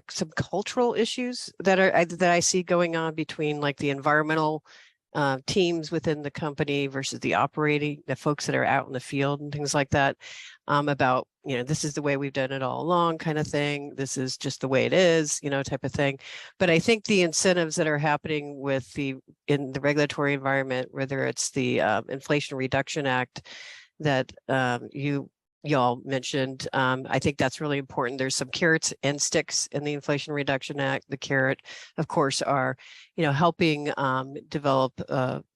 some cultural issues that I see going on between like the environmental teams within the company versus the folks that are out in the field and things like that, about, this is the way we've done it all along kind of thing. This is just the way it is, type of thing. But I think the incentives that are happening in the regulatory environment, whether it's the Inflation Reduction Act that y'all mentioned, I think that's really important. There's some carrots and sticks in the Inflation Reduction Act. The carrot, of course, are, helping develop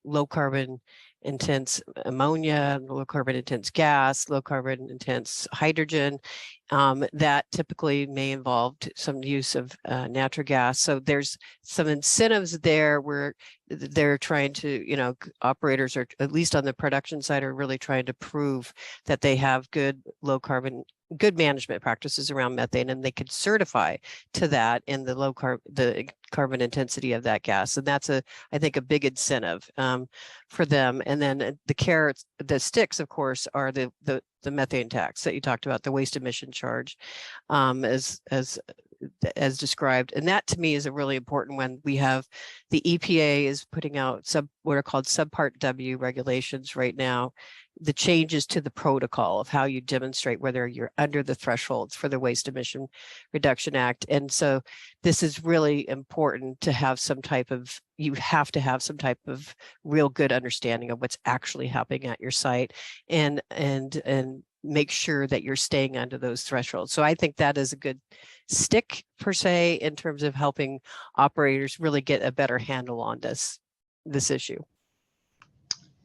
low carbon intense ammonia, low carbon intense gas, low carbon intense hydrogen, that typically may involve some use of natural gas. So there's some incentives there where they're trying to, operators are, at least on the production side, are really trying to prove that they have good good management practices around methane, and they could certify to that in the carbon intensity of that gas. And that's I think a big incentive for them. And then the sticks, of course, are the methane tax that you talked about, the waste emission charge, as described. And that to me is a really important one. We have the EPA is putting out what are called Subpart W regulations right now, the changes to the protocol of how you demonstrate whether you're under the thresholds for the Waste Emission Reduction Act. And so this is really important to have you have to have some type of real good understanding of what's actually happening at your site, and make sure that you're staying under those thresholds. So I think that is a good stick per se in terms of helping operators really get a better handle on this issue.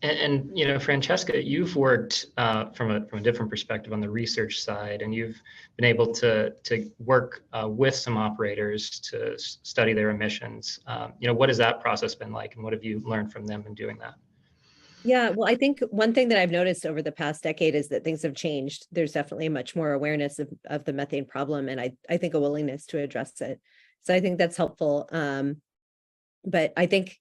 And Francesca, you've worked from a different perspective on the research side, and you've been able to work with some operators to study their emissions. What has that process been like, and what have you learned from them in doing that? Yeah, well, I think one thing that I've noticed over the past decade is that things have changed. There's definitely much more awareness of the methane problem, and I think a willingness to address it. So I think that's helpful. But I think,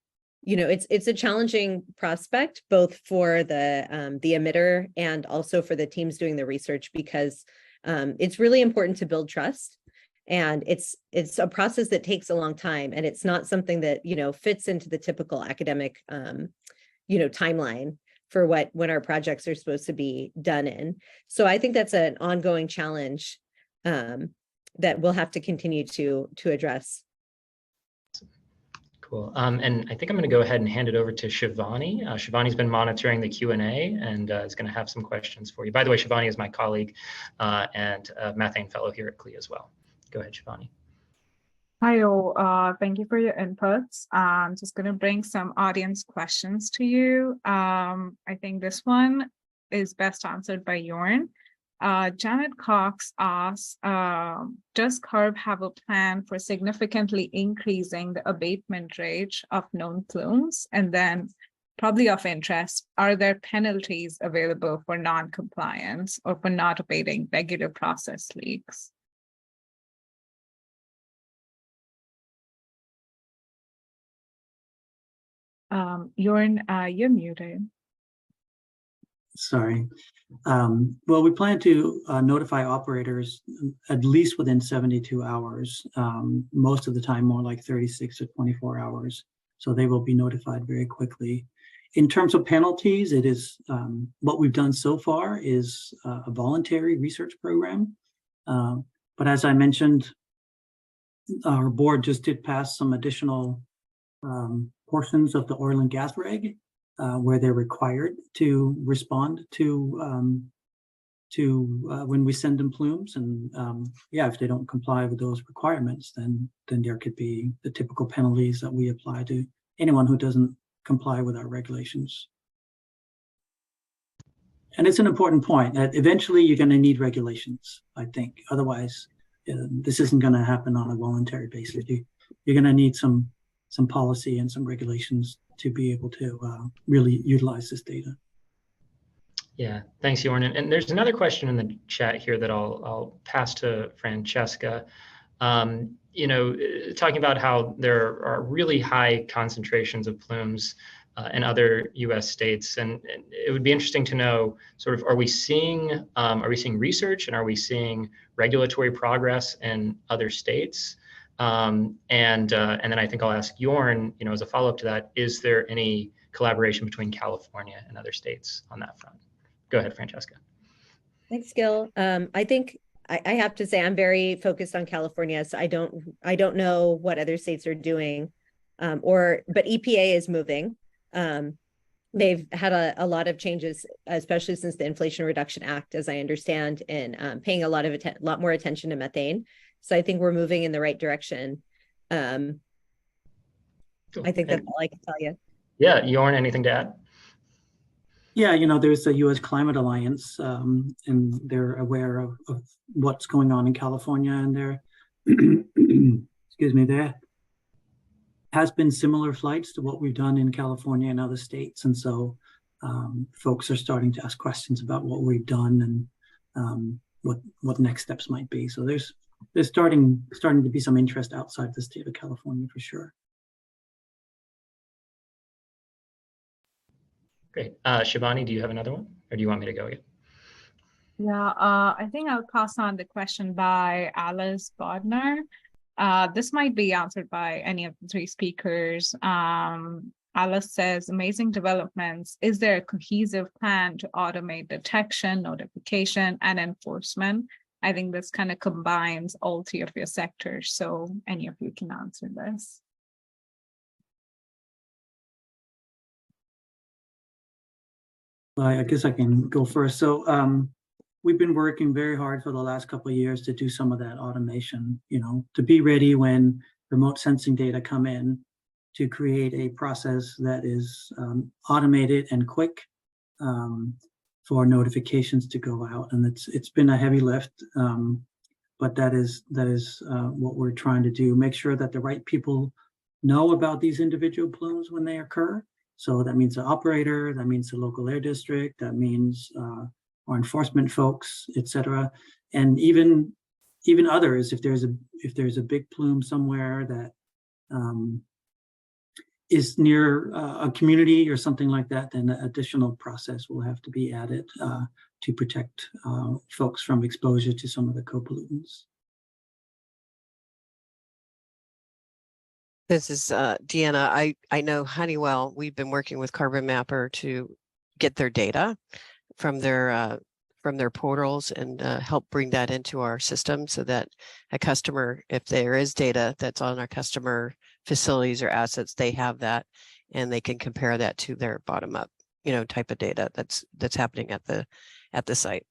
it's a challenging prospect, both for the emitter and also for the teams doing the research, because it's really important to build trust. And it's a process that takes a long time, and it's not something that, fits into the typical academic timeline for when our projects are supposed to be done in. So I think that's an ongoing challenge that we'll have to continue to address. Cool. And I think I'm going to go ahead and hand it over to Shivani. Shivani's been monitoring the Q&A and is going to have some questions for you. By the way, Shivani is my colleague and a methane fellow here at CLE as well. Go ahead, Shivani. Hi, all. Thank you for your inputs. I'm just going to bring some audience questions to you. I think this one is best answered by Jorn. Janet Cox asks, does CURB have a plan for significantly increasing the abatement rate of known plumes? And then, probably of interest, are there penalties available for non-compliance or for not abating regular process leaks? Jorn, you're muted. Sorry. Well, we plan to notify operators at least within 72 hours, most of the time more like 36 to 24 hours. So they will be notified very quickly. In terms of penalties, it is what we've done so far is a voluntary research program. But as I mentioned, our board just did pass some additional portions of the oil and gas reg where they're required to respond to when we send them plumes. And yeah, if they don't comply with those requirements, then there could be the typical penalties that we apply to anyone who doesn't comply with our regulations. And it's an important point that eventually you're going to need regulations, I think. Otherwise, this isn't going to happen on a voluntary basis. You're going to need some policy and some regulations to be able to really utilize this data. Yeah, thanks, Jorn. And there's another question in the chat here that I'll pass to Francesca. You know, talking about how there are really high concentrations of plumes in other U.S. states, and it would be interesting to know, sort of, are we seeing research and are we seeing regulatory progress in other states? And then I think I'll ask Jorn, you know, as a follow-up to that, is there any collaboration between California and other states on that front? Go ahead, Francesca. Thanks, Gil. I think I have to say I'm very focused on California, so I don't know what other states are doing, but EPA is moving. They've had a lot of changes, especially since the Inflation Reduction Act, as I understand, and paying a lot more attention to methane. So I think we're moving in the right direction. Cool. I think that's all I can tell you. Yeah, Jorn, anything to add? Yeah, you know, there's the U.S. Climate Alliance, and they're aware of what's going on in California, and they're, excuse me, there has been similar flights to what we've done in California and other states. And so folks are starting to ask questions about what we've done and what next steps might be. So there's starting to be some interest outside the state of California for sure. Great. Shivani, do you have another one, or do you want me to go again? Yeah, I think I'll pass on the question by Alice Bodnar. This might be answered by any of the three speakers. Alice says, amazing developments. Is there a cohesive plan to automate detection, notification, and enforcement? I think this kind of combines all three of your sectors. So any of you can answer this. I guess I can go first. So we've been working very hard for the last couple of years to do some of that automation, you know, to be ready when remote sensing data come in, to create a process that is automated and quick for notifications to go out. And it's been a heavy lift, but that is what we're trying to do. Make sure that the right people know about these individual plumes when they occur. So that means the operator, that means the local air district, that means our enforcement folks, et cetera. And even others, if there's a big plume somewhere that is near a community or something like that, then an additional process will have to be added to protect folks from exposure to some of the co-pollutants. This is Deanna. I know Honeywell, we've been working with Carbon Mapper to get their data from their portals and help bring that into our system so that a customer, if there is data that's on our customer facilities or assets, they have that and they can compare that to their bottom up, you know, type of data that's happening at the site.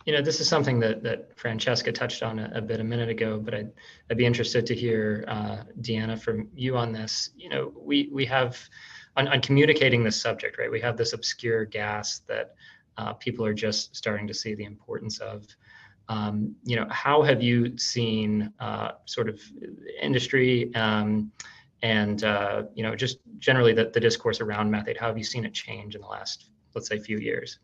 You know, this is something that Francesca touched on a bit a minute ago, but I'd be interested to hear, Deanna, from you on this. You know, we have, on communicating this subject, right? We have this obscure gas that people are just starting to see the importance of. You know, how have you seen sort of industry and, you know, just generally the discourse around methane? How have you seen it change in the last, let's say, few years?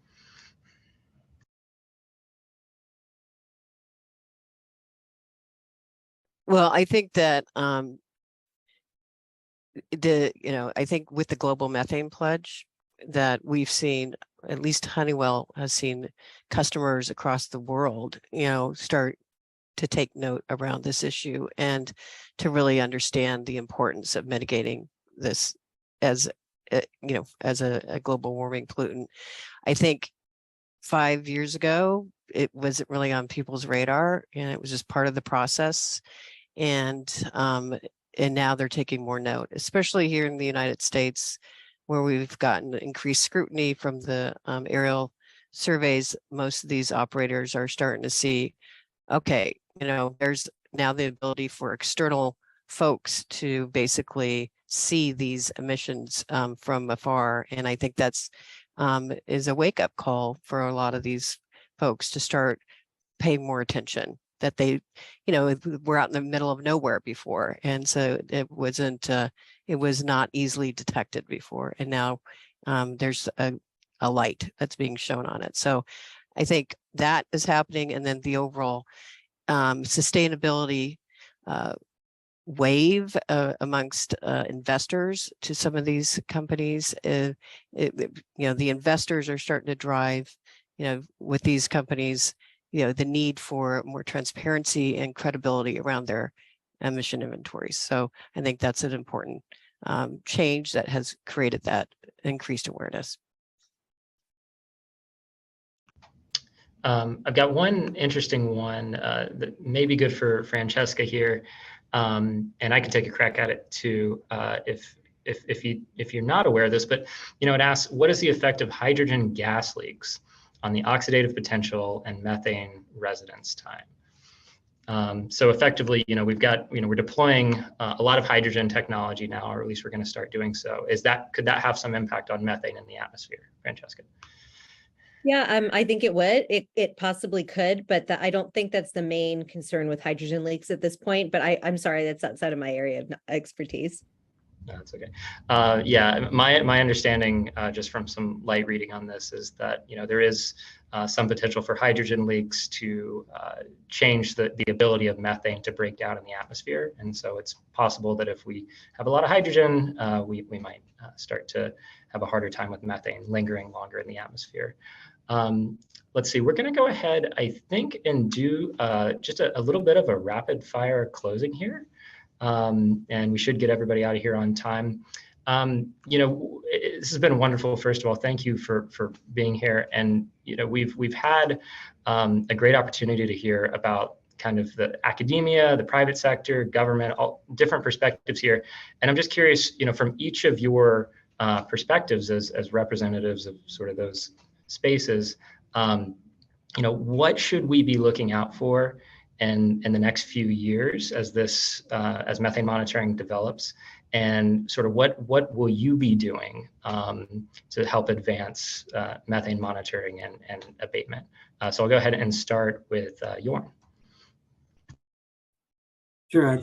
Well, I think that I think with the global methane pledge that we've seen, at least Honeywell has seen customers across the world, you know, start to take note around this issue and to really understand the importance of mitigating this as as a global warming pollutant. I think 5 years ago, it wasn't really on people's radar, and it was just part of the process. And now they're taking more note, especially here in the United States, where we've gotten increased scrutiny from the aerial surveys. Most of these operators are starting to see, okay, there's now the ability for external folks to basically see these emissions from afar. And I think that's is a wake-up call for a lot of these folks to start paying more attention, that they, we're out in the middle of nowhere before. And so it was not easily detected before. And now there's a light that's being shown on it. So I think that is happening. And then the overall sustainability wave amongst investors to some of these companies. The investors are starting to drive, with these companies, the need for more transparency and credibility around their emission inventories. So I think that's an important change that has created that increased awareness. I've got one interesting one that may be good for Francesca here, and I can take a crack at it too if you're not aware of this. But it asks, what is the effect of hydrogen gas leaks on the oxidative potential and methane residence time? So effectively, we've got, we're deploying a lot of hydrogen technology now, or at least we're going to start doing so. Could that have some impact on methane in the atmosphere, Francesca? Yeah, I think it would. It possibly could, but I don't think that's the main concern with hydrogen leaks at this point. But I'm sorry, that's outside of my area of expertise. No, that's okay. Yeah, my understanding, just from some light reading on this, is that there is some potential for hydrogen leaks to change the ability of methane to break down in the atmosphere, and so it's possible that if we have a lot of hydrogen, we might start to have a harder time with methane lingering longer in the atmosphere. Let's see, we're going to go ahead, I think, and do just a little bit of a rapid fire closing here. And we should get everybody out of here on time. This has been wonderful. First of all, thank you for being here. And we've had a great opportunity to hear about kind of the academia, the private sector, government, all different perspectives here. And I'm just curious, from each of your perspectives as representatives of sort of those spaces, what should we be looking out for in the next few years as methane monitoring develops, and sort of what will you be doing to help advance methane monitoring and abatement? So I'll go ahead and start with Jorn. Sure.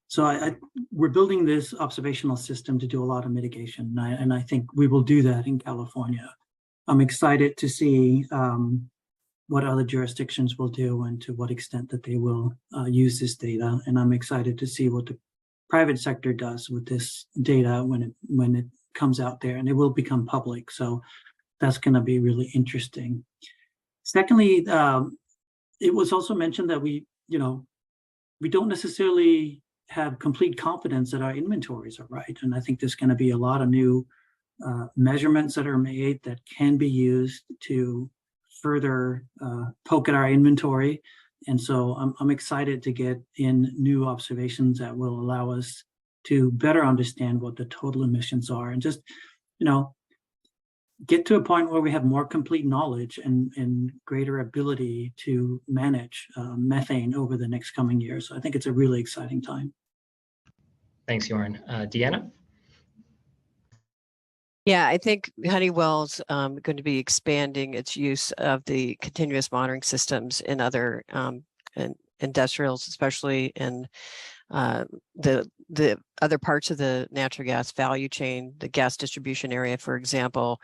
So we're building this observational system to do a lot of mitigation, and I think we will do that in California. I'm excited to see what other jurisdictions will do and to what extent that they will use this data. And I'm excited to see what the private sector does with this data when it comes out there, and it will become public. So that's going to be really interesting. Secondly, it was also mentioned that we don't necessarily have complete confidence that our inventories are right. And I think there's going to be a lot of new measurements that are made that can be used to further poke at our inventory. And so I'm excited to get in new observations that will allow us to better understand what the total emissions are, and just, get to a point where we have more complete knowledge and greater ability to manage methane over the next coming years. So I think it's a really exciting time. Thanks, Jorn. Deanna? Yeah, I think Honeywell's going to be expanding its use of the continuous monitoring systems in other industrials, especially in the other parts of the natural gas value chain, the gas distribution area, for example.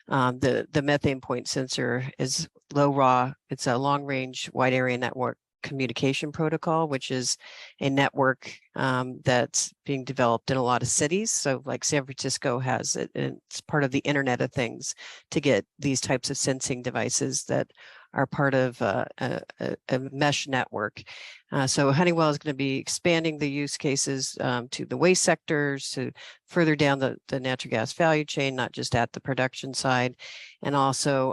The methane point sensor is low raw. It's a long range wide area network communication protocol, which is a network that's being developed in a lot of cities. So like San Francisco has it, and it's part of the Internet of Things to get these types of sensing devices that are part of a mesh network. So Honeywell is going to be expanding the use cases to the waste sectors, to further down the natural gas value chain, not just at the production side, and also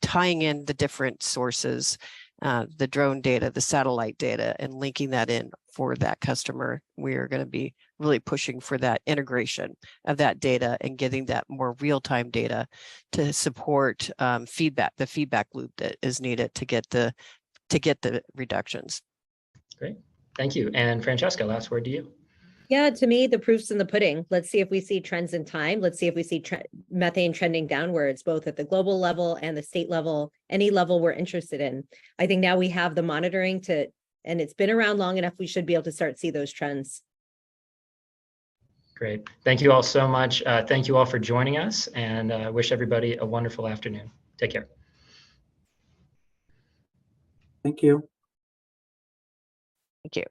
tying in the different sources, the drone data, the satellite data, and linking that in for that customer. We are going to be really pushing for that integration of that data and getting that more real-time data to support feedback, the feedback loop that is needed to get the reductions. Great, thank you. And Francesca, last word to you. Yeah, to me, the proof's in the pudding. Let's see if we see trends in time. Let's see if we see methane trending downwards, both at the global level and the state level, any level we're interested in. I think now we have the monitoring and it's been around long enough, we should be able to start see those trends. Great, thank you all so much. Thank you all for joining us, and wish everybody a wonderful afternoon. Take care. Thank you. Thank you.